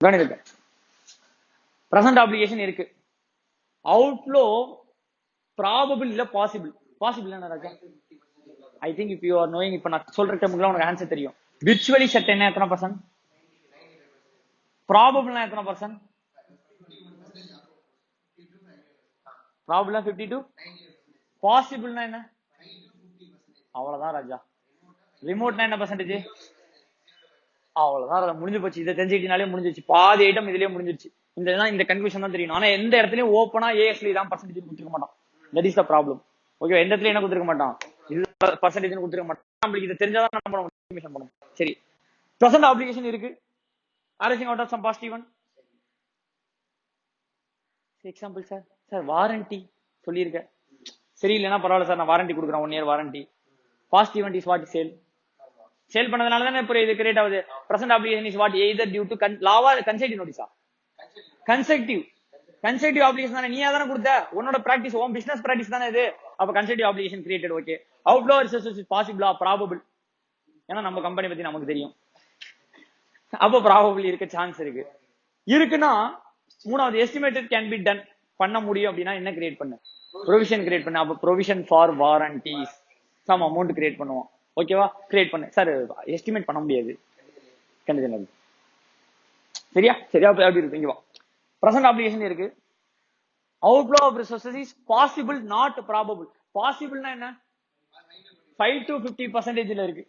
கவனிங்க, present obligation இருக்கு, outflow probable இல்ல பாசிபிள். பாசிபிள் என்ன Raja? I think if you are knowing, இப்ப நான் சொல்ற டேர்முக்குலாம் உனக்கு ஆன்சர் தெரியும். விர்ச்சுவலி சர்டன் எத்தனை பர்சன்ட்? ப்ராபபிள்னா எத்தனை பர்சன்ட்? ப்ராபபிள்னா 52. பாசிபிள்னா என்ன? அவ்வளவுதான் ராஜா. ரிமோட்னா என்ன பர்சன்டேஜ்? அவ்வளவுதான், முடிஞ்சு போச்சு. இதை தெரிஞ்சுக்கிட்டனாலே முடிஞ்சிச்சு, பாதி ஐட்டம் இதுலயே முடிஞ்சிருச்சு. இந்த கன்ஃபியூஷன் தான் தெரியும். ஆனா எந்த இடத்துலயும் ஓப்பனா ஏஎஸ்லி தான் பர்சன்டேஜ் கொடுத்துருக்க மாட்டான். That is the problem. Okay, எந்த இடத்துல என்ன கொடுத்துருக்க மாட்டான், இது பர்சன்டேஜ் கொடுத்துருக்க மாட்டான். நம்மளுக்கு இதை தெரிஞ்சாதான் நம்ம பண்ணுவோம். சரி, பிரசன்ட் ஆப்ளிகேஷன் இருக்கு, arising out of some positive one. Example sir, sir warranty சொல்லியிருக்கேன். சரி இல்லைன்னா பரவாயில்ல சார், நான் வாரண்டி கொடுக்குறேன், 1 year warranty. Positive one is what? Sale. Sale பண்ணதுனால தானே இப்போ இது கிரியேட் ஆகுது. Present obligation is what? Either due to லாவா கன்செக்டிவ் நோட்டீஸா? கன்செக்டிவ் அப்ளிகேஷன் தானே, நீயா தானே கொடுத்த, உன்னோட பிராக்டிஸ், உன் பிசினஸ் பிராக்டிஸ் தானே இது. அப்ப constructive obligation created. Okay, outflow resources is பாசிபிளா? ப்ராபபிள். ஏன்னா நம்ம கம்பெனி பத்தி நமக்கு தெரியும். அப்போ ப்ராபபிள் இருக்க சான்ஸ் இருக்கு. இருக்குன்னா மூணாவது, எஸ்டிமேட்டட் கேன் பி டன், பண்ண முடியும் அப்படின்னா என்ன கிரியேட் பண்ண? ப்ரொவிஷன் கிரியேட் பண்ண. அப்ப provision for warranties some amount create பண்ணுவோம். ஓகேவா, கிரியேட் பண்ணு. சார் எஸ்டிமேட் பண்ண முடியாது கண்டிஷன். சரியா சரியா, அப்படி இருக்கு. இங்க வா, பிரசன்ட் அப்ளிகேஷன் இருக்கு, outflow of resources is possible not probable. பாசிபிள்னா என்ன? 5 to 50% இருக்கு.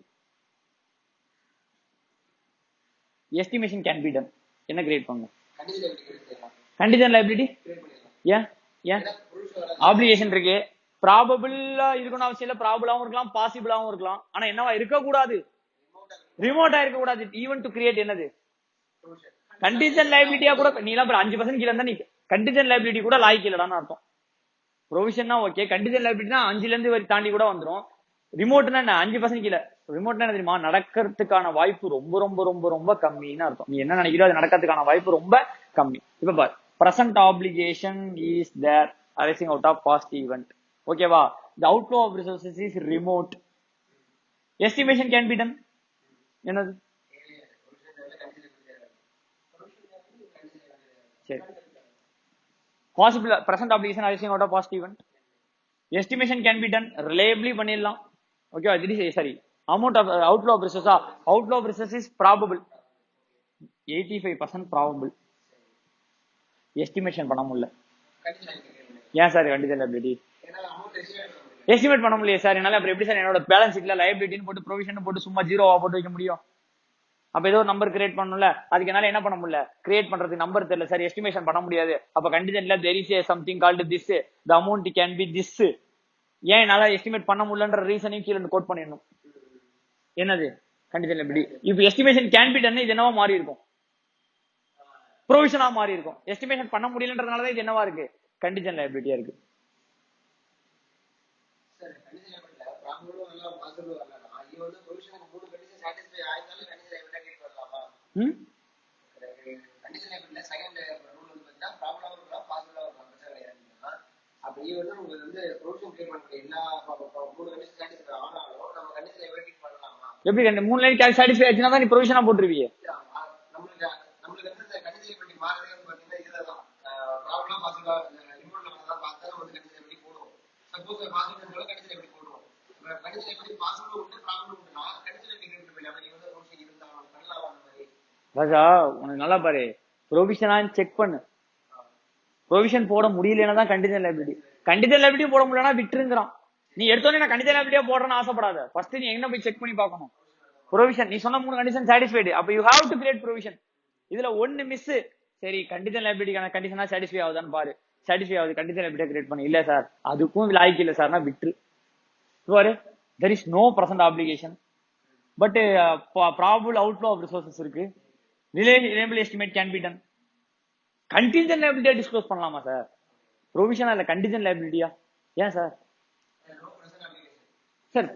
எஸ்டிமேஷன் கேன் பி டன், என்ன கிரியேட் பண்ணுங்க? Contingent liability. ஏன் ஏன் ஆப்ளிகேஷன் இருக்கு, ப்ராபபிளா இருக்கணும் அவசியம் இல்ல, ப்ராபபிளாவும் இருக்கலாம், பாசிபிளாவும் இருக்கலாம். ஆனா என்னவா இருக்க கூடாது? ரிமோட்டா இருக்க கூடாது. ஈவன் டு கிரியேட் என்னது? கண்டிஷன் லைபிலிட்டியா கூட நீ எல்லாம் 5% கீழ இருந்தா நீ கண்டிஷன் லைபிலிட்டி கூட லாய்க்கு இல்லடான்னு அர்த்தம். ப்ரொவிஷன்னா ஓகே, கண்டிஷன் லைபிலிட்டினா 5ல இருந்து வரை தாண்டி கூட வந்துரும். ரிமோட்னா என்ன? 5% கீழ. ரிமோட்னா என்ன தெரியுமா? நடக்கிறதுக்கான வாய்ப்பு ரொம்ப ரொம்ப ரொம்ப ரொம்ப கம்மின்னு அர்த்தம். நீ என்ன நினைக்கிறோ அது நடக்கிறதுக்கான வாய்ப்பு ரொம்ப கம்மி. இப்ப பாரு, present obligation is there arising out of past event. ஓகேவா, the outflow of resources is remote. Estimation can be done, என்னது? சரி, possible present obligation arising out of past event. Estimation can be done, reliably பண்ணிடலாம். ஓகேவா, இது சரி. Amount of outflow of ரிசோர்ஸா? Outflow of resource is probable, 85% probable. Estimation பண்ண முடியல. ஏன் சார் கண்டிஷன் லைபிலிட்டி எஸ்டிமேட் பண்ண முடியல சார் என்னால? அப்புறம் எப்படி சார் என்னோட பேலன்ஸ் ஷீட்ல லைபிலிட்டின்னு போட்டு ப்ரொவிஷன் போட்டு சும்மா ஜீரோவா போட்டு வைக்க முடியும்? அப்ப ஏதோ ஒரு நம்பர் கிரியேட் பண்ணணும்ல, அதுக்கு என்னால என்ன பண்ண முடியல? கிரியேட் பண்றதுக்கு நம்பர் தெரியல சார், எஸ்டிமேஷன் பண்ண முடியாது. அப்ப கண்டிஷன்ல there is something called this, the amount can be this. ஏன் என்னால எஸ்டிமேட் பண்ண முடியலன்ற ரீசனையும் கீழே கோட் பண்ணிடணும். என்னது? Condition liability. இப்போ எஸ்டிமேஷன் கேன் பி டன், இது என்னவா மாறி இருக்கும்? ப்ரொவிஷனா மாறி இருக்கும். எஸ்டிமேஷன் பண்ண முடியலன்றதுனால தான் இது என்னவா இருக்கு? கண்டிஷன் லைபிலிட்டியா இருக்கு. எப்படி 3 லைன் சாட்டிஸ்ஃபை ஆச்சுன்னா தான் நீ ப்ரொவிஷனா போட்டுருவீங்க. ராஜா உனக்கு நல்லா பாரு, ப்ரொவிஷனா செக் பண்ணு. ப்ரொவிஷன் போட முடியலன்னா தான் கண்டிஷன் லைபிலிட்டி. கண்டிஷன் லைபிலிட்டி போட முடியலன்னா விட்டுருங்கிறான். நீ எடுத்தோடனே நான் கண்டிஷன் லைபிலிட்டியா போடுறேன்னு ஆசைப்படாத. ஃபர்ஸ்ட் நீ எங்க போய் செக் பண்ணி பார்க்கணும். ப்ரொவிஷன் நீ சொன்ன 3 கண்டிஷன் சாட்டிஸ்ஃபைடு, அப்ப you have to create provision. இதுல ஒன்னு மிஸ். சரி, கண்டிஷன் லைபிலிட்டிக்கான கண்டிஷனா சாட்டிஸ்ஃபை ஆகுதான்னு பாரு. சாட்டிஸ்ஃபை ஆகுது, கண்டிஷன் லைபிலிட்டியா கிரியேட் பண்ணு. இல்ல சார் அதுக்கும் லாய்க்கு இல்ல சார்னா விட்டுரு. பாரு, there is no present obligation but probable outflow of resources இருக்கு. reliable estimate can be done. contingent liability disclose பண்ணலாமா சார்? ப்ரொவிஷனா இல்ல contingent liability-யா? ஏன் sir? Sir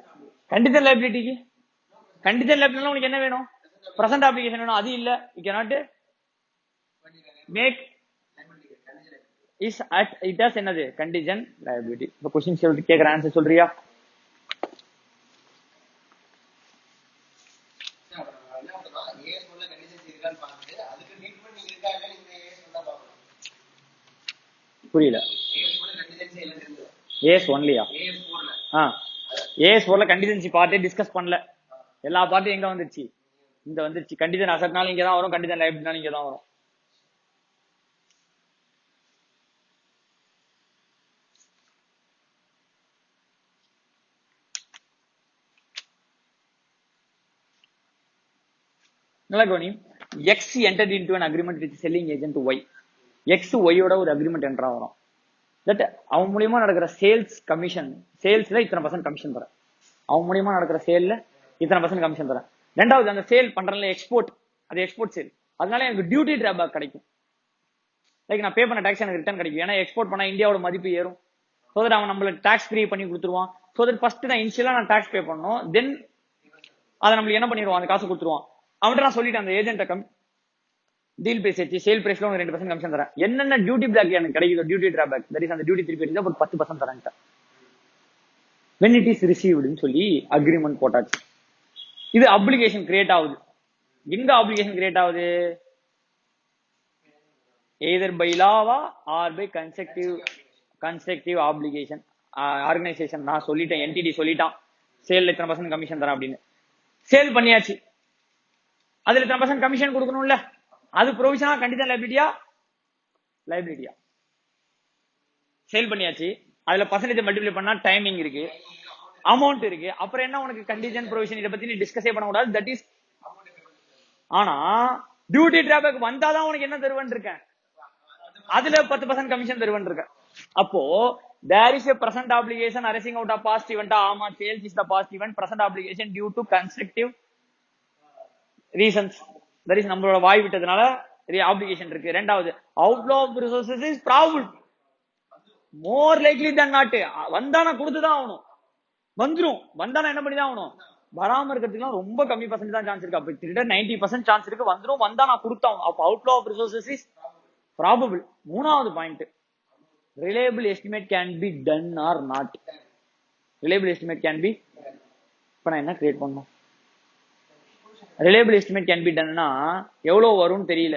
contingent liability-க்கு contingent liability உனக்கு என்ன வேணும்? present obligation வேணும். அது இல்ல, you cannot make is at it as என்னது? contingent liability. இந்த क्वेश्चन சொல்லிட்டு கேக்குற ஆன்சர் சொல்றியா? புரியல. ஏஎஸ் ஒன்லியா? ஏஎஸ் 4ல கண்டிஜென்சி பார்ட்டே டிஸ்கஸ் பண்ணல. எல்லா பார்ட்டும் எங்க வந்துருச்சு? இந்த வந்துருச்சு. கண்டிஜன் அசட்னாலும் இங்க தான் வரும், கண்டிஜன் லைபிலிட்டினாலும் இங்க தான் வரும். நல்லா கவனி. X entered into an agreement with selling agent Y. X ஒய்யோட ஒரு அக்ரிமெண்ட் என்ட்ரா வரும். தட் அவன் மூலியமா நடக்கிற சேல்ஸ் கமிஷன், சேல்ஸ்ல இத்தனை % கமிஷன் தரேன். அவன் மூலியமா நடக்கிற சேல்ல இத்தனை % கமிஷன் தரேன். ரெண்டாவது, அந்த சேல் பண்றதுல எக்ஸ்போர்ட், அது எக்ஸ்போர்ட் சேல், அதனால எனக்கு டியூட்டி டிராபேக் கிடைக்கும். லைக் நான் பே பண்ண டாக்ஸ் எனக்கு ரிட்டர்ன் கிடைக்கும். ஏன்னா எக்ஸ்போர்ட் பண்ணா இந்தியாவோட மதிப்பு ஏறும். சோ தட் அவன் நம்மளுக்கு டாக்ஸ் ஃப்ரீ பண்ணி கொடுத்துருவான். சோ தட் ஃபர்ஸ்ட் நான் இனிஷியலா நான் டாக்ஸ் பே பண்ணணும். தென் அதை நம்மளுக்கு என்ன பண்ணிடுவான், அந்த காசு கொடுத்துருவான். அவன்கிட்ட நான் சொல்லிட்டேன், அந்த ஏஜென்ட் டீல் பேசி சேல் பிரைஸ்ல ஒரு 2% கமிஷன் தரேன். என்னென்ன டியூட்டி பிளாக் எனக்கு கிடைக்குதோ, டியூட்டி டிராபேக், தட் இஸ் அந்த டியூட்டி திருப்பி அடிச்சா ஒரு 10% தரேன். when it is received ன்னு சொல்லி அக்ரிமெண்ட் போட்டாச்சு. இது அப்ளிகேஷன் கிரியேட் ஆகுது. எங்க அப்ளிகேஷன் கிரியேட் ஆகுது? either by law or by consecutive obligation. Organisation நான் சொல்லிட்டேன், என்டிடி சொல்லிட்டான் சேல்ல இத்தனை % கமிஷன் தரேன் அப்படின்னு. சேல் பண்ணியாச்சு, அதுல இத்தனை % கமிஷன் கொடுக்கணும்ல. அது ப்ரொவிஷனா கண்டிஷன் லைபிலிட்டியா? சேல் பண்ணியாச்சு, அதுல பர்சன்டேஜ் மல்டிப்ளை பண்ணா டைமிங் இருக்கு, அமௌண்ட் இருக்கு. அப்புறம் என்ன உனக்கு கண்டிஷன் ப்ரொவிஷன்? இதை பத்தி நீ டிஸ்கஸே பண்ண கூடாது. தட் இஸ், ஆனா டியூட்டி டிராபேக் வந்தாதான் உனக்கு என்ன தருவன் இருக்கேன், அதுல 10% கமிஷன் தருவன் இருக்க. அப்போ there is a present obligation arising out of past event. ஆமா, sales is the past event. present obligation due to consecutive reasons. that is நம்மளோட வாய் விட்டதுனால obligation இருக்கு. ரெண்டாவது, outflow of resources is probable, more likely than not. வந்தானா கொடுத்துதான் ஆகணும், வந்துரும். வந்தானா என்ன பண்ணிதான் ஆகணும், வராம இருக்கிறதுக்கு ரொம்ப கம்மி % தான் சான்ஸ் இருக்கு. அப்ப 90% சான்ஸ் இருக்கு, வந்துரும். வந்தா நான் கொடுத்தாகும். அப்ப outflow of resources is probable. மூணாவது point, reliable estimate can be done or not. Reliable estimate can be, இப்ப நான் என்ன கிரியேட் பண்ணணும்? ரிலையபிள் எஸ்டிமேட் கேன் பி டன்னா எவ்வளவு வரும்னு தெரியல.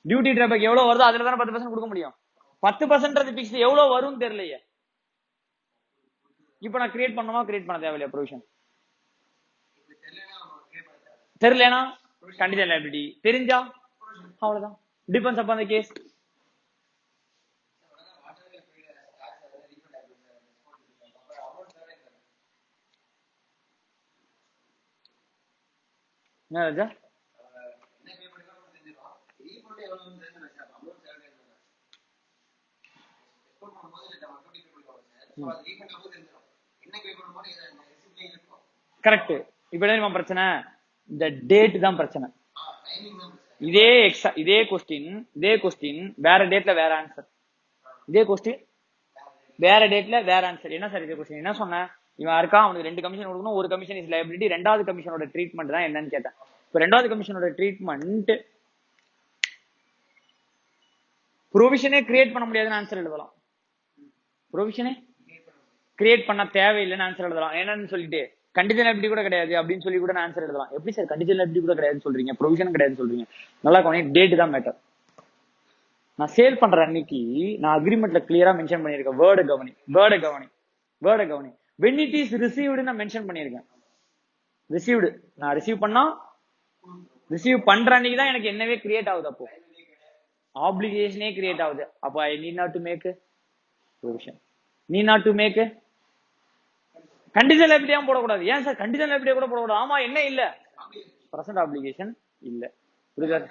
டியூட்டி டிராபேக் எவ்வளவு வருதோ அதுல தானே 10% கொடுக்க முடியும். 10% பிக்ஸ் எவ்வளவு வரும்னு தெரியலையே. இப்ப நான் கிரியேட் பண்ணணுமா, கிரியேட் பண்ண தேவையில்லையா ப்ரொவிஷன்? தெரியலனா கண்டிஷன் லைபிலிட்டி, தெரிஞ்சா அவ்வளவுதான். Depends upon the case. என்ன ராஜா? கரெக்ட். இப்ப என்ன பிரச்சனை, இந்த டேட் தான் பிரச்சனை. இதே கொஸ்டின் வேற டேட்ல வேற ஆன்சர். இதே கொஸ்டின் வேற டேட்ல வேற ஆன்சர். என்ன சார் இதே கொஸ்டின் என்ன சொன்ன? இவன் இருக்கா, அவனுக்கு 2 கமிஷன் கொடுக்கணும், ஒரு கமிஷன் இஸ் லைபிலிட்டி. ரெண்டாவது கமிஷனோட ட்ரீட்மெண்ட் தான் என்னன்னு கேட்டேன். இப்ப ரெண்டாவது கமிஷனோட ட்ரீட்மெண்ட் ப்ரொவிஷனே கிரியேட் பண்ண முடியாதுன்னு ஆன்சர் எழுதலாம். ப்ரொவிஷனே கிரியேட் பண்ண தேவையில்லைன்னு ஆன்சர் எழுதலாம். என்னன்னு சொல்லிட்டு கண்டிஷன் லைபிலிட்டி கூட கிடையாது அப்படின்னு சொல்லி கூட ஆன்சர் எழுதலாம். எப்படி சார் கண்டிஷன் லைபிலிட்டி கூட கிடையாதுன்னு சொல்றீங்க, ப்ரொவிஷன் கிடையாதுன்னு சொல்றீங்க? நல்லா கவனி, டேட் தான் மேட்டர். நான் சேல் பண்ற அன்னைக்கு நான் அக்ரிமெண்ட்ல கிளியரா மென்ஷன் பண்ணிருக்கேன். வேர்டு கவனி. when it is received நான் மென்ஷன் பண்ணிருக்கேன். ரிசீவ்டு, நான் ரிசீவ் பண்ற அன்னைக்கு தான் எனக்கு என்னவே கிரியேட் ஆகுது. அப்போ ஆப்ளிகேஷனே கிரியேட் ஆகுது. அப்போ I need not to make provision, need not to make contingent லைபிலிட்டியா போடக்கூடாது. ஏன் சார் கண்டிஷன் லைபிலிட்டியா கூட போடக்கூடாது? ஆமா, என்ன இல்ல, பிரசன்ட் ஆப்ளிகேஷன் இல்ல. புரியுதா?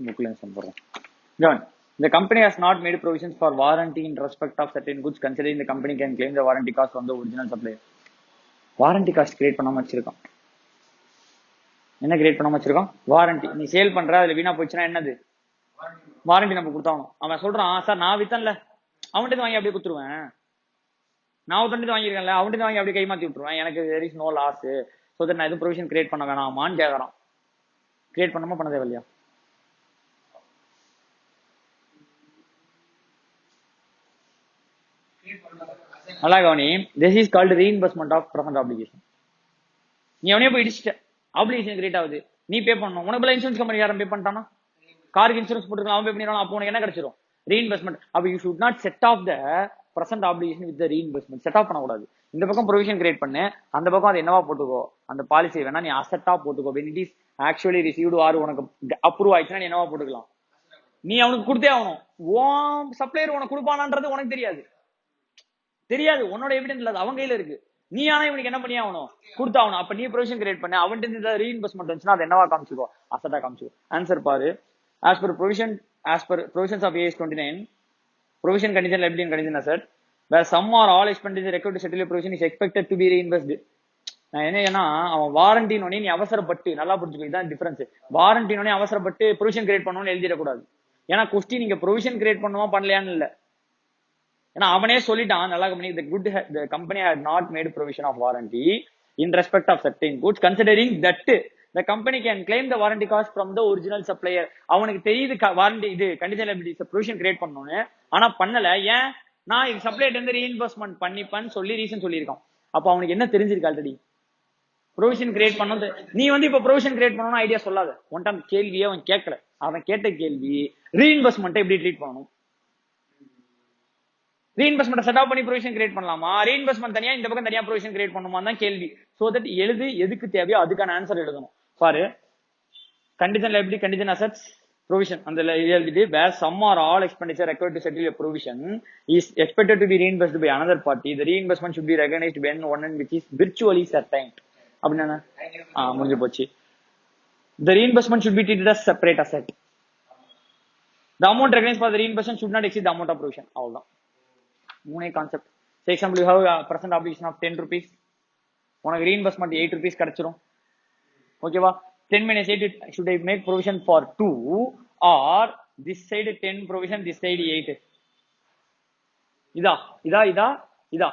புக்ல சொல்றேன். The company has not made provisions for warranty in respect of certain goods, considering the company can claim the warranty cost from the original supplier. Warranty cost create பண்ணாம வச்சிருக்கான். என்ன கிரியேட் பண்ணாம வச்சிருக்கான்? Warranty. நீ சேல் பண்ற, அதுல வீணா போச்சுன்னா என்னது? வாரண்டி நம்ம கொடுத்தாகணும். அவன் சொல்றான், சார் நான் வித்தன்ல, அவன்கிட்ட வாங்கி அப்படியே குத்துருவேன். நான் ஒருத்தன் வாங்கியிருக்கேன்ல, அவன்கிட்ட வாங்கி அப்படியே கைமாத்தி விட்டுருவேன். எனக்கு there is no loss. So that நான் எதுவும் ப்ரொவிஷன் கிரியேட் பண்ண வேணாமான்னு கேட்கறான். கிரியேட் பண்ணாம பண்ண தேவையில்லையா? நல்லா கவனி. This is called reimbursement of present obligation. நீ அவனே போய் இடிச்சிட்ட, ஆப்ளிகேஷன் கிரியேட் ஆகுது, நீ பே பண்ணணும். உனக்கு பதிலா இன்சூரன்ஸ் கம்பெனி யாரும் பே பண்ணிட்டானா? காருக்கு இன்சூரன்ஸ் போட்டுருக்கலாம், அவன் பே பண்ணிடலாம். அப்போ உனக்கு என்ன கிடைச்சிரும்? ரீஇன்பர்ஸ்மெண்ட். அப்ப you should not set off the present obligation with reimbursement. Set off பண்ணக்கூடாது. இந்த பக்கம் ப்ரொவிஷன் கிரியேட் பண்ணு, அந்த பக்கம் அது என்னவா போட்டுக்கோ, அந்த பாலிசி வேணா நீ அசெட்டா போட்டுக்கோ. when it is actually received or உனக்கு அப்ரூவ் ஆயிடுச்சுன்னா நீ என்னவா போட்டுக்கலாம். நீ அவனுக்கு கொடுத்தே ஆகணும். ஓம் சப்ளையர் உனக்கு கொடுப்பானான்றது உனக்கு தெரியாது. தெரியாது, உன்னோட எவிடன்ஸ் இல்ல, அவங்க கையில இருக்கு. நீ ஆனா இவனுக்கு என்ன பண்ணி ஆகணும்? கொடுத்தாகணும். அப்ப நீ ப்ரொவிஷன் கிரியேட் பண்ண, அவன்கிட்ட ரீஇன்பர்ஸ்மெண்ட் வந்துச்சுன்னா அது என்னவா காமிச்சுக்கோ? அசெட்டா காமிச்சுக்கோ. ஆன்சர் பாரு. as per provisions of AS 29, provision condition liability and condition asset, where some or all expenditure required to settle a provision is expected to be reimbursed. நான் என்ன அவன் வாரண்டினோடனே நீ அவசரப்பட்டு, நல்லா புரிஞ்சுக்கோ, இதுதான் டிஃபரன்ஸ். வாரண்டினோடனே அவசரப்பட்டு ப்ரொவிஷன் கிரியேட் பண்ணணும்னு எழுதிடக்கூடாது. ஏன்னா கொஸ்டின் நீங்க ப்ரொவிஷன் கிரியேட் பண்ணுவோம் பண்ணலையான்னு இல்ல. ஏன்னா அவனே சொல்லிட்டான், நல்லா company the company had not made provision of warranty in respect of certain goods, considering that the company can claim the warranty cost from the original supplier. அவனுக்கு தெரியுது வாரண்டி இது கண்டிஷன் லைபிலிட்டி ப்ரொவிஷன் கிரியேட் பண்ணணும்னு, ஆனா பண்ணல. ஏன்? நான் இது சப்ளையர்ல இருந்து ரீஇன்பர்ஸ்மெண்ட் பண்ணிப்பேன்னு சொல்லி ரீசன் சொல்லியிருக்கான். அப்ப அவனுக்கு என்ன தெரிஞ்சிருக்கு? ஆல்ரெடி ப்ரொவிஷன் கிரியேட் பண்ணது. நீ இப்ப ப்ரொவிஷன் கிரியேட் பண்ணணும் ஐடியா சொல்லாத. ஒன்டாம் கேள்வியே அவன் கேட்கல. அவன் கேட்ட கேள்வி ரீஇன்பர்ஸ்மெண்ட் எப்படி ட்ரீட் பண்ணணும். ரீஇன்பர்ஸ்மெண்ட் செட் ஆஃப் பண்ணி ப்ரொவிஷன் கிரியேட் பண்ணலாமா? ரீஇன்பர்ஸ்மெண்ட் தனியா, இந்த பக்கம் தனியா ப்ரொவிஷன் கிரியேட் பண்ணுமா தான் கேள்வி. சோ தட் எழுது, எதுக்கு தேவையோ அதுக்கான ஆன்சர் எழுதணும். பாரு, condition liability, condition assets, provision அந்த எழுதிட்டு where some or all expenditure required to settle a provision is expected to be reimbursed by another party, the reimbursement should be recognized when one and which is virtually certain. அப்படின்னா முடிஞ்சு போச்சு. The reimbursement should be treated as separate asset. The amount recognized for the reimbursement should not exceed the amount of provision. அவ்வளவுதான், மூணே concept. For example, you have a present obligation of 10 rupees. உனக்கு reimbursement 8 rupees கிடைச்சிரும். ஓகேவா? 10 minus 8, should I make provision for 2 or this side 10 provision, this side 8? இதா இதா இதா இதா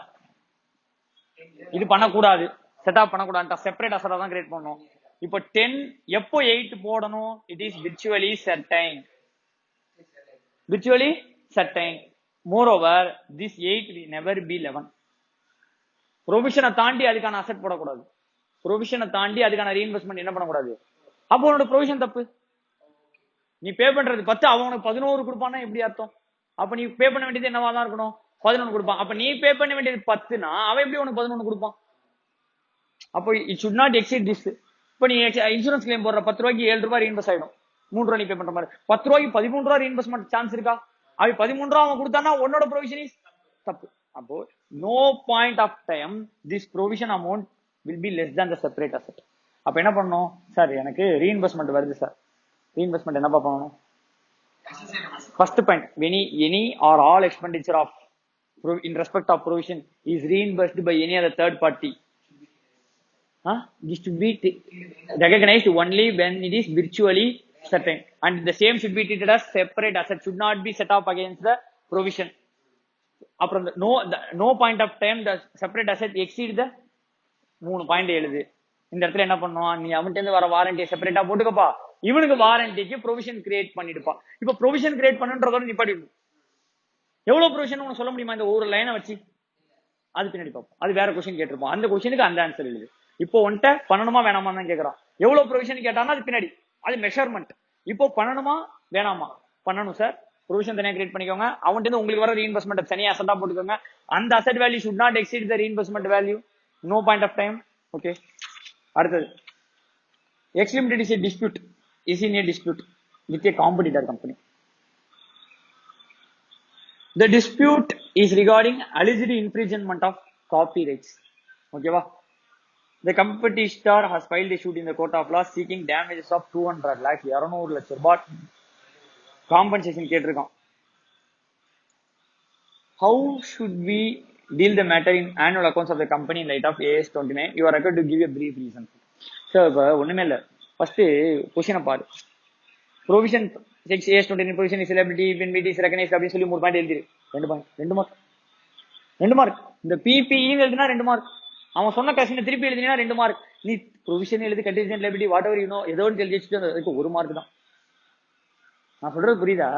இது பண்ணக்கூடாது. செட்டப் பண்ணக்கூடாது. செப்பரேட் அசெட்டா தான் கிரியேட் பண்ணணும். இப்போ 10 எப்போ 8 போடணும்? It is virtually certain. Virtually certain. Moreover, this 8 will never be 11. ப்ரொவிஷனை தாண்டி அதுக்கான அசெட் போடக்கூடாது. ப்ரொவிஷனை தாண்டி அதுக்கான ரீஇன்வெஸ்ட்மெண்ட் என்ன பண்ணக்கூடாது. அப்போ உன்னோட ப்ரொவிஷன் தப்பு. நீ பே பண்றது 10, அவன் உனக்கு 11 கொடுப்பான்னா எப்படி அர்த்தம்? அப்ப நீ பே பண்ண வேண்டியது என்னவா தான் இருக்கணும்? 11 கொடுப்பான். அப்ப நீ பே பண்ண வேண்டியது 10னா அவன் எப்படி உனக்கு 11 கொடுப்பான்? அப்போ it should not exceed this. இப்போ நீ இன்சூரன்ஸ் கிளைம் போடுற 10 ரூபாய்க்கு 7 ரூபாய் ரீஇன்வெஸ்ட் ஆயிடும். 3 ரூபாய் நீ பே பண்ற மாதிரி. 10 ரூபாய்க்கு 13 ரூபாய் ரீஇன்வெஸ்ட்மெண்ட் சான்ஸ் இருக்கா? அவன் 13 ரூபாய் அவன் கொடுத்தானா உன்னோட ப்ரொவிஷன் இஸ் தப்பு. அப்போ no point of time this provision amount will be less than the separate asset. அப்ப என்ன பண்ணணும்? சார் எனக்கு ரீஇன்வெஸ்ட்மெண்ட் வருது சார், ரீஇன்வெஸ்ட்மெண்ட் என்னப்பா பண்ணணும்? First point, any or all expenditure of in respect of provision is reimbursed by any other third party. This should be recognized only when it is virtually certain, and the same should be treated as separate asset, should not be set off against the provision. அப்புறம் no point of time the separate asset exceed the 3 point எழுது. இந்த இடத்துல என்ன பண்ணுவான்? நீ அவன்கிட்ட இருந்து வர வாரண்டியை செப்பரேட்டா போட்டுக்கப்பா, இவனுக்கு வாரண்டிக்கு ப்ரொவிஷன் கிரியேட் பண்ணிடுப்பா. இப்ப ப்ரொவிஷன் கிரியேட் பண்ணுன்றதோட நிப்பாட்டி. எவ்வளவு ப்ரொவிஷன் உனக்கு சொல்ல முடியுமா இந்த ஒரு லைனை வச்சு? அது பின்னாடி பார்ப்போம். அது வேற கொஸ்டின் கேட்டிருப்போம். அந்த கொஸ்டினுக்கு அந்த ஆன்சர் எழுது. இப்போ ஒன்ட்ட பண்ணணுமா வேணாமா தான் கேட்கறான். எவ்வளவு ப்ரொவிஷன் கேட்டானா அது பின்னாடி, அது மெஷர்மெண்ட். இப்போ பண்ணணுமா வேணாமா? பண்ணணும் சார், ப்ரொவிஷன் தனியா கிரியேட் பண்ணிக்கோங்க. அவன்கிட்ட இருந்து உங்களுக்கு வர ரீஇன்வெஸ்ட்மெண்ட் தனியா அசெட்டா போட்டுக்கோங்க. அந்த asset value should not exceed the reinvestment value. No point of time. Okay, அடுத்தது X Limited is a dispute, is in a dispute with a competitor company. The dispute is regarding alleged infringement of copyrights. Okay va? The competitor has filed a suit in the court of law seeking damages of 200 lakhs, 200 லட்சம் ரூபாய் compensation கேட்டிருக்கான். How should we deal the matter in annual accounts of the company in light of AS 29? You are required to give a brief reason. So, இப்போ ஒண்ணுமே இல்ல. First கொஸ்டினை பாரு. Provision 6 AS 29 provision is liability when it is recognized அப்படின்னு சொல்லி 3 point எழுதிரு. 2 point 2 mark 2 mark. இந்த PPE எழுதினா 2 mark. அவன் சொன்ன கொஸ்டினை திருப்பி எழுதினா 2 மார்க். நீ ப்ரொவிஷன் எழுதி contingent liability what ever you know ஏதோ ஒன்று எழுதி வச்சுட்டு அதுக்கு 1 மார்க் தான். நான் சொல்றது புரியுதா?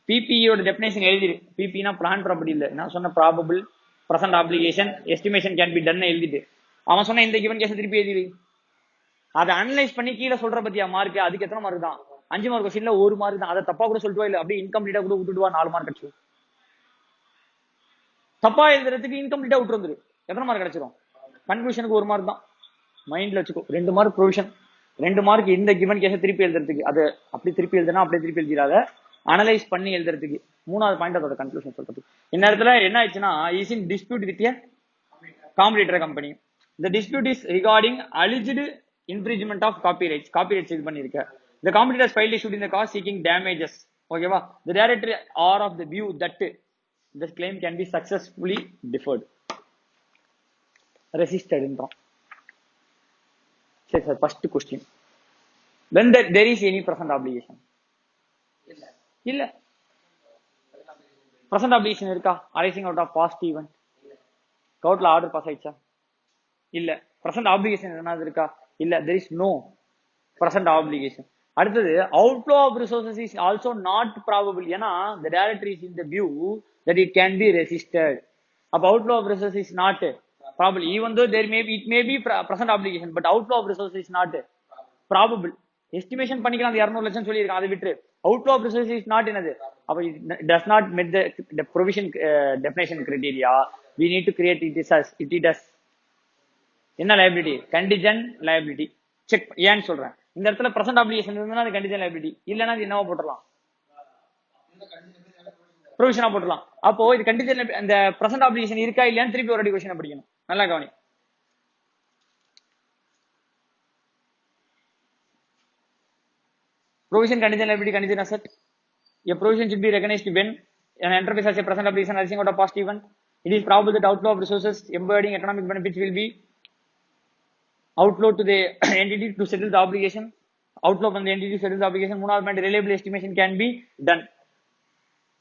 பிபியோட டெபினேஷன் எழுதிரு. பிபினா பிளான் ப்ராப்பர்ட்டி இல்ல. நான் சொன்ன probable present application estimation can be ton எழுதிட்டு அவன் சொன்ன இந்த கிவன் கேஸ் திருப்பி எழுதிரு. அதை அனலைஸ் பண்ணி கீழே சொல்ற பத்தியா மார்க், அதுக்கு எத்தனை மார்க் தான்? 5 மார்க் கொஸ்டின்ல 1 மார்க் தான். அதை தப்பா கூட சொல்லிட்டு இல்ல அப்படியே இன்கம்ப்ளீட்டா கூட விட்டுடுவா 4 மார்க் கிடைச்சு. தப்பா எழுதுறதுக்கு இன்கம்ப்ளீட்டா விட்டு வந்துரு எத்தனை மார்க் கிடைச்சிரும்? கன்க்ளூஷனுக்கு 1 மார்க் தான். மைண்ட்ல வச்சுக்கோ. 2 மார்க் ப்ரொவிஷன், 2 மார்க் இந்த கிவன் கேஸை திருப்பி எழுதுறதுக்கு. அது அப்படி திருப்பி எழுதுனா அப்படியே திருப்பி எழுதிடாத, அனலைஸ் பண்ணி எழுதுறதுக்கு. 3வது பாயிண்ட் அதோட கன்க்ளூஷன் சொல்றது. இந்த இடத்துல என்ன ஆயிடுச்சுன்னா is in dispute with a competitor company. The dispute is regarding alleged infringement of copyrights. Copyrights இது பண்ணிருக்க. The competitors filed a suit in the cause seeking damages. ஓகேவா? The director are of the view that this claim can be successfully deferred. Resisted என்றோம். சரி sir, first question. When there is any present obligation? இல்ல. present obligation இருக்கா? arising out of past event. கோர்ட்ல order pass ஆயிடுச்சா? இல்ல. present obligation என்னது இருக்கா? இல்ல. there is no present obligation. அடுத்தது outflow of resources is also not probable. ஏன்னா the director is in the view that it can be resisted. அப்ப outflow of resources is not probable, even though it may be present obligation, but outflow of resources is not probable. Estimation பண்ணிக்கலாம். அந்த 200 லட்சம் சொல்லியிருக்கான், அதை விட்டு outflow of resources is not என்னது. அப்ப it does not meet the provision definition criteria. We need to create it does என்ன liability? Contingent liability. Check. ஏன்னு சொல்றேன், இந்த இடத்துல பிரசன்ட் ஆப்ளிகேஷன் இருந்தா அது கண்டிஜென்ட் லைபிலிட்டி, இல்லைன்னா அது என்னவா போட்டுடலாம்? ப்ரொவிஷனா போட்டுடலாம். அப்போ இது கண்டிஜென்ட், அந்த பிரசன்ட் ஆப்ளிகேஷன் இருக்கா இல்லையான்னு திருப்பி ஒரு கொஸ்டின் படிக்கணும். நல்லா கவனி. provision contingent liability contingent asset. A provision should be recognized when an enterprise has a present obligation arising out of past event. It is probable that outflow of resources embedding economic benefits will be outflow to the entity to settle the obligation. Outflow from the entity to settle the obligation. Reliable estimation can be done.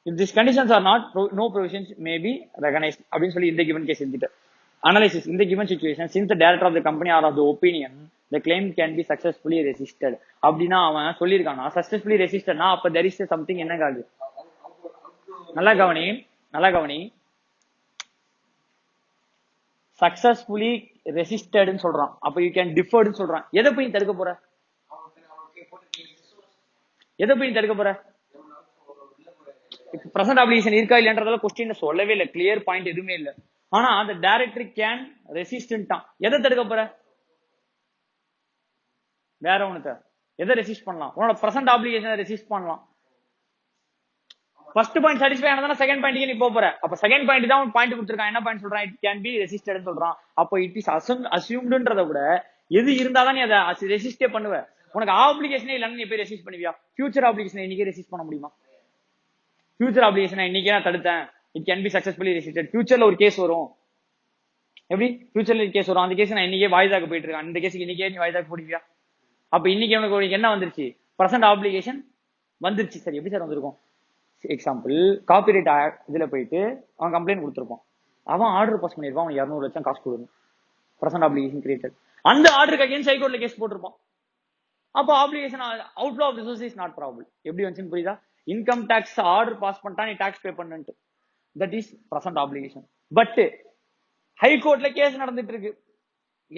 If these conditions are not, no provisions may be recognized. அப்படின்னு சொல்லி இந்த given case எழுதிட்டு analysis. In the given situation, since the director of the company are of the opinion the claim can be successfully resisted. அப்படின்னா அவன் சொல்லியிருக்கானா successfully resistedனா அப்ப there is something என்ன காது. நல்லா கவனி. சக்சஸ்ஃபுல்லி ரெசிஸ்டட்னு சொல்றான். அப்ப யூ கேன் டிஃபர்ட்னு சொல்றான். எதை போய் தடுக்க போற? பிரசன்ட் ஆப்ளிகேஷன் இருக்கா இல்லன்றதால கொஸ்டின் சொல்லவே இல்லை, கிளியர் பாயிண்ட் எதுவுமே இல்லை. ஆனா அந்த டைரக்டர் கேன் ரெசிஸ்டன்ட்டான். எதை தடுக்க போற? வேற ஒண்ணுத்த எதை ரெசிஸ்ட் பண்ணலாம்? உன்னோட பிரசன்ட் ஆப்ளிகேஷன் ரெசிஸ்ட் பண்ணலாம். ஃபர்ஸ்ட் பாயிண்ட் சாட்டிஸ்ஃபை ஆனதான செகண்ட் பாயிண்ட்க்கு நீ போற. அப்ப செகண்ட் பாயிண்ட் தான் பாயிண்ட் கொடுத்திருக்கான். என்ன பாயிண்ட் சொல்றான்? இட் கேன் பி ரெசிஸ்டட்னு சொல்றான். அப்போ இட் இஸ் அஸ்யூம்டுன்றத விட எது இருந்தாதான் நீ அதை ரெசிஸ்டே பண்ணுவ. உனக்கு ஆப்ளிகேஷனே இல்லைன்னு நீ போய் ரெசிஸ்ட் பண்ணுவியா? ஃபியூச்சர் ஆப்ளிகேஷனை இன்னைக்கே ரெசிஸ்ட் பண்ண முடியுமா? ஃபியூச்சர் ஆப்ளிகேஷனை இன்னைக்கே நான் தடுத்தேன், it can be successfully resisted. ஃபியூச்சர்ல ஒரு கேஸ் வரும். எப்படி ஃபியூச்சர்ல கேஸ் வரும்? அந்த கேஸ் நான் இன்னைக்கே வாய்தாக்கு போயிட்டு இருக்கேன். அந்த கேஸுக்கு இன்னைக்கே நீ வாய்தாக்கு போடுவியா? அப்ப இன்னைக்கு உனக்கு என்ன வந்துருச்சு? பிரசன்ட் ஆப்ளிகேஷன் வந்துருச்சு. சரி, எப்படி சார் வந்திருக்கும்? எக்ஸாம்பிள், காப்பிரைட் இதுல போயிட்டு அவன் கம்ப்ளைண்ட் கொடுத்துருப்பான். அவன் ஆர்டர் பாஸ் பண்ணிருப்பான், அவன் 200 லட்சம் காசு கொடுக்கணும். Present application created. அந்த ஆர்டருக்கு அகைன்ஸ்ட் ஹைகோர்ட்ல கேஸ் போட்டிருப்பான். அப்போ application outflow of resource is not probable. எப்படி வந்துச்சுன்னு புரியுதா? இன்கம் டாக்ஸ் ஆர்டர் பாஸ் பண்ணிட்டா நீ டாக்ஸ் பே பண்ணிட்டு, that is present obligation. But ஹைகோர்ட்ல கேஸ் நடந்துட்டு இருக்கு,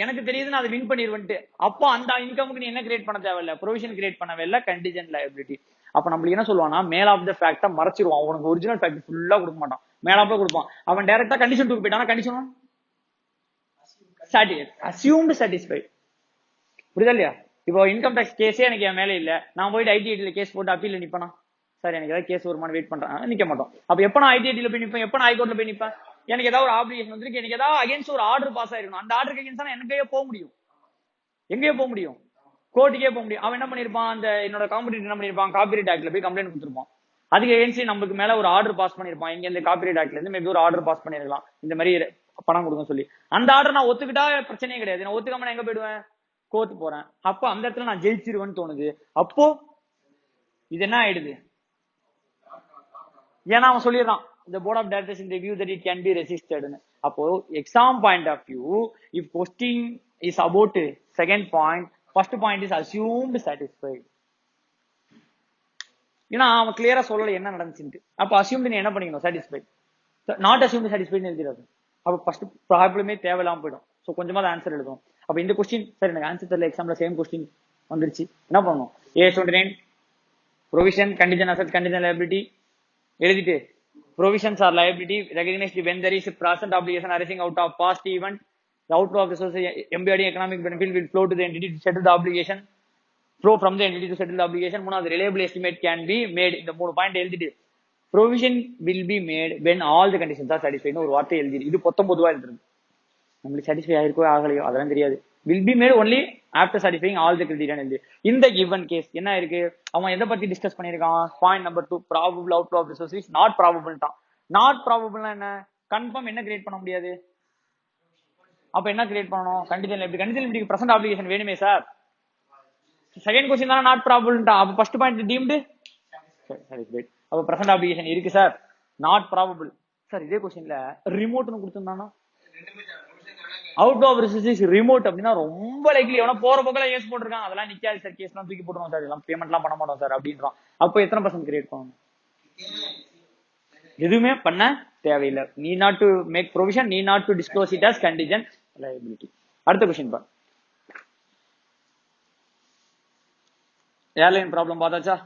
எனக்கு தெரியுது நான் அதை வின் பண்ணிடுவேன்ட்டு. அப்போ அந்த இன்கமுக்கு நீ என்ன கிரியேட் பண்ண தேவையில்ல, ப்ரொவிஷன் கிரியேட் பண்ணவே இல்லை, கண்டிஜென்ட் லைபிலிட்டி. அப்ப நம்மளுக்கு என்ன சொல்லுவானா, மேல் ஆஃப் த ஃபேக்டை மறைச்சிருவான். உனக்கு ஒரிஜினல் ஃபேக்ட் ஃபுல்லா கொடுக்க மாட்டான், மேலாப்ல கொடுப்பான். அவன் டைரக்டா கண்டிஷன் டூ போயிட்டான். Condition assumed satisfied. புரியுதா இல்லையா? இப்போ இன்கம் டாக்ஸ் கேஸே எனக்கு என் மேலே இல்ல, நான் போயிட்டு ஐடிஐடில கேஸ் போட்டு அப்பீல் நிப்பேனா? சார் எனக்கு ஏதாவது கேஸ் வருமானு வெயிட் பண்றேன், நிக்க மாட்டோம். அப்ப எப்ப நான் ஐடிஐடில போய் நிப்பேன், எப்ப நான் ஹைகோர்ட்ல போய் நிப்பேன்? எனக்கு ஏதாவது ஒரு ஆப்ளிகேஷன் வந்துருக்கு, எனக்கு ஏதாவது அகைன்ஸ்ட் ஒரு ஆர்டர் பாஸ் ஆயிருக்கணும். அந்த ஆர்டருக்கு அகைன்ஸ்ட் எனக்கே போக முடியும். எங்கேயோ போக முடியும், கோர்ட்டுக்கே போக முடியும். அவன் என்ன பண்ணிருப்பான், அந்த என்னோட காம்படிட்டர் என்ன பண்ணிருப்பான், காப்பிரைட் ஆக்ட்ல போய் கம்ப்ளைண்ட் கொடுத்துருப்பான். அதுக்கு ஏகன்ஸ்ட் நமக்கு மேல ஒரு ஆர்டர் பாஸ் பண்ணிருப்பான், இங்க இந்த காப்பிரைட் ஆக்ட்ல இருந்து மேபி ஒரு ஆர்டர் பாஸ் பண்ணிருக்கலாம், இந்த மாதிரி பணம் கொடுங்க சொல்லி. அந்த ஆர்டர் நான் ஒத்துக்கிட்டா பிரச்சனையே கிடையாது, நான் ஒத்துக்காம நான் எங்க போயிடுவேன், கோர்ட் போறேன். அப்ப அந்த இடத்துல நான் ஜெயிச்சிருவேன்னு தோணுது. அப்போ இது என்ன ஆயிடுது, ஏன்னா அவன் சொல்லிடுறான் the board of directors in the view that it can be resisted. அப்போ exam point of view, if question is about second point, first point is assumed satisfied. ஏன்னா அவன் கிளியரா சொல்லல என்ன நடந்துச்சுட்டு. அப்ப அசியூம்டு நீ என்ன பண்ணிக்கணும், சாட்டிஸ்ஃபைட். நாட் அசியூம்டு சாட்டிஸ்ஃபைட் எழுதிடாது. அப்ப ஃபர்ஸ்ட் ப்ராப்ளமே தேவையில்லாம போயிடும். ஸோ கொஞ்சமா ஆன்சர் எழுதும். அப்ப இந்த கொஸ்டின் சார் எனக்கு ஆன்சர் தெரியல, எக்ஸாம்ல சேம் கொஸ்டின் வந்துருச்சு, என்ன பண்ணணும், A29 ப்ரொவிஷன் கண்டிஜன் அசெட் கண்டிஜன் லைபிலிட்டி எழுதிட்டு provisions are liability recognized when there is a present obligation arising out of past event. The outflow of resources embedding economic benefit will flow to the entity to settle the obligation. Flow from the entity to settle the obligation. மூணாவது reliable estimate can be made. இந்த மூணு point எழுதிட்டு provision will be made when all the conditions are satisfied ஒரு வார்த்தை எழுதிடு. இது 19 எழுதுறது, நம்மளுக்கு satisfy ஆயிருக்கோ ஆகலையோ அதெல்லாம் தெரியாது. will be made only after satisfying all the criteria. இந்த given case என்ன இருக்கு, அவன் எதை பத்தி டிஸ்கஸ் பண்ணிருக்கான், point number 2 probable outflow of resources not probable தான். நாட் ப்ராபபிள்னா என்ன, கன்ஃபார்ம் என்ன கிரியேட் பண்ண முடியாது, அப்ப என்ன கிரியேட் பண்ணணும், கண்டிஷன் லைபிலிட்டி. கண்டிஷன் லைபிலிட்டிக்கு பிரசன்ட் ஆப்ளிகேஷன் வேணுமே சார். செகண்ட் क्वेश्चन தான நாட் ப்ராபபிள்டா, அப்ப ஃபர்ஸ்ட் பாயிண்ட் டீம்டு சாட்டிஸ்ஃபைட். அப்ப பிரசன்ட் ஆப்ளிகேஷன் இருக்கு சார், நாட் ப்ராபபிள். சார் இதே क्वेश्चनல ரிமோட்னு கொடுத்திருந்தானா, அவுட் ஆஃப் ரிசோர்சஸ் ரிமோட் அப்படின்னா ரொம்ப லைக்லி எவனா போற போக்கல கேஸ் போட்டுருக்கான், அதெல்லாம் நிக்காது சார், கேஸ்லாம் தூக்கி போட்டுருவோம் சார், எல்லாம் பேமெண்ட்லாம் பண்ண மாட்டோம் சார் அப்படின்றான். அப்போ எத்தனை பர்சன்ட் கிரியேட் பண்ணணும், எதுவுமே பண்ண தேவையில்லை. நீ நாட் டு மேக் ப்ரொவிஷன், நீ not to disclose it as contingent liability. அடுத்த क्वेश्चन பா, ஏர்லைன் ப்ராப்ளம் பார்த்தாச்சா.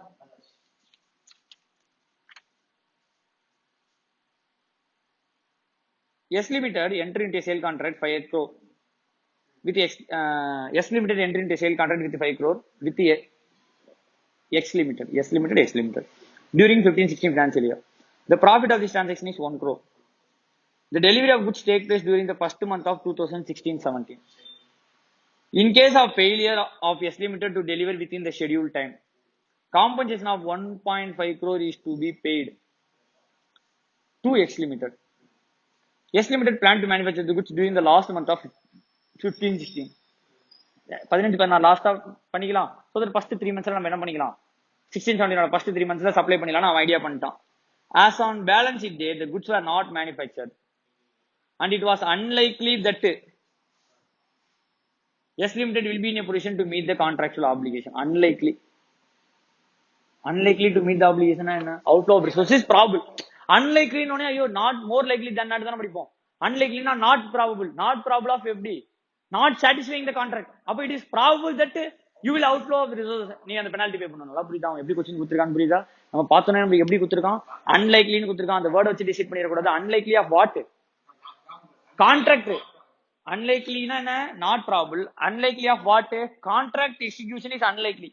S Limited enter into a sale contract 5 crore with S Limited enter into a sale contract with 5 crore with the X Limited during 15-16 financial year. The profit of this transaction is 1 crore. The delivery of goods take place during the first month of 2016-17. In case of failure of S Limited to deliver within the scheduled time, compensation of 1.5 crore is to be paid to X Limited. S Limited plan to manufacture the goods during the last month of 15-16. 15-16 லாஸ்டா பண்ணிக்கலாம். So that first 3 months நம்ம என்ன பண்ணிக்கலாம், 16-17 first 3 months supply பண்ணிக்கலாம். அவன் idea பண்ணிட்டான். As on balance sheet date, the goods were not manufactured and it was unlikely that S Limited will be in a position to meet the contractual obligation. Unlikely to meet the obligation என்ன, outflow of resources probable. Unlikely னோனே ஐயோ not more likely than not தான படிப்போம். Unlikely னா not probable of FD, not satisfying the contract. அப்ப it is probable that you will outflow of resources, நீ அந்த penalty பே பண்ணணும். நல்லா புரியுதா, எப்படி क्वेश्चन கொடுத்திருக்கான்னு புரியுதா, நம்ம பார்த்தோனே நம்ம எப்படி கொடுத்திருக்கான், unlikely னு கொடுத்திருக்கான். அந்த வேர்ட் வச்சு டிசைட் பண்ணிர கூடாது. unlikely of what, contract. unlikely னா என்ன, not probable. unlikely of what, contract execution is unlikely.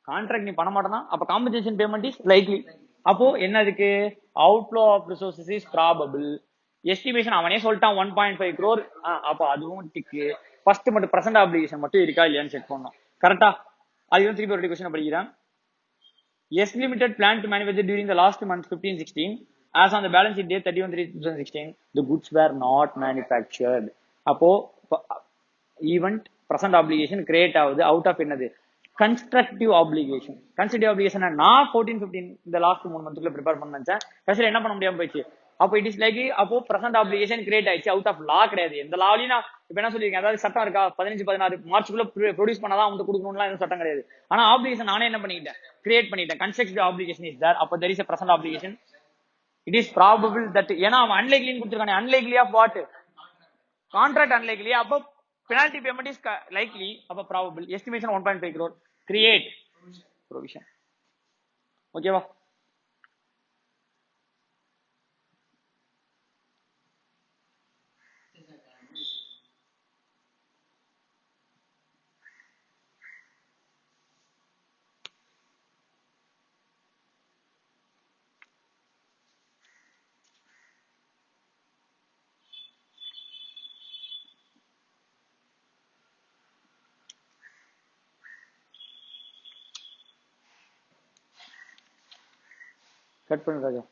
Contract நீ பண்ண மாட்டேனா, அப்ப காம்பன்சேஷன் பேமெண்ட் இஸ் லைக்லி. அப்போ என்னதுக்கு, outflow of resources is probable. Estimation அவனே சொல்லிட்டான் 1.5 crore. அப்ப அதுவும் டிக்கு. ஃபர்ஸ்ட் மட்டும் பிரசன்ட் ஆப்ளிகேஷன் மட்டும் இருக்கா இல்லையான்னு செக் பண்ணணும். கரெக்டா, அது திருப்பி ஒரு क्वेश्चन படிக்கிறேன். S Limited plan to manufacture during the last month 15-16. As on the balance sheet date 31/3/2016, the goods were not manufactured. அப்போ ஈவென்ட் பிரசன்ட் ஆப்ளிகேஷன் கிரியேட் ஆகுது அவுட் ஆஃப் என்னது, கன்ஸ்ட்ரக்டிவ் ஆப்ளிகேஷன். கன்ஸ்ட்ரக்டிவ் ஆப்ளிகேஷன் நான் 14-15 இந்த last 3 மந்த்க்குள்ள prepare பண்ண நினைச்சேன், கடைசியில் என்ன பண்ண முடியாம போயிடுச்சு. அப்போ இட் இஸ் லைக், அப்போ பிரசன்ட் ஆப்ளிகேஷன் கிரியேட் ஆயிடுச்சு, அவுட் ஆஃப் லா கிடையாது. எந்த லாவிலையும் நான் இப்ப என்ன சொல்லிருக்கேன், அதாவது சட்டம் இருக்கா 15-16 மார்ச்சுக்குள்ள ப்ரொடியூஸ் பண்ணாதான் அவங்க கொடுக்கணும்லாம் எதுவும் சட்டம் கிடையாது. ஆனா ஆப்ளிகேஷன் நானே என்ன பண்ணிட்டேன், கிரியேட் பண்ணிட்டேன். கன்ஸ்ட்ரக்டிவ் ஆப்ளிகேஷன் இஸ் தேர், அப்போ there is a present obligation. It is probable that, ஏன்னா அவன் அன்லைக்லின்னு கொடுத்துருக்கானே, unlikely of what, contract unlikely. அப்போ penalty payment is likely, அப்ப probable. Estimation 1.5 crore. Create provision. ஓகேவா, கட் பண்ணு ராஜா.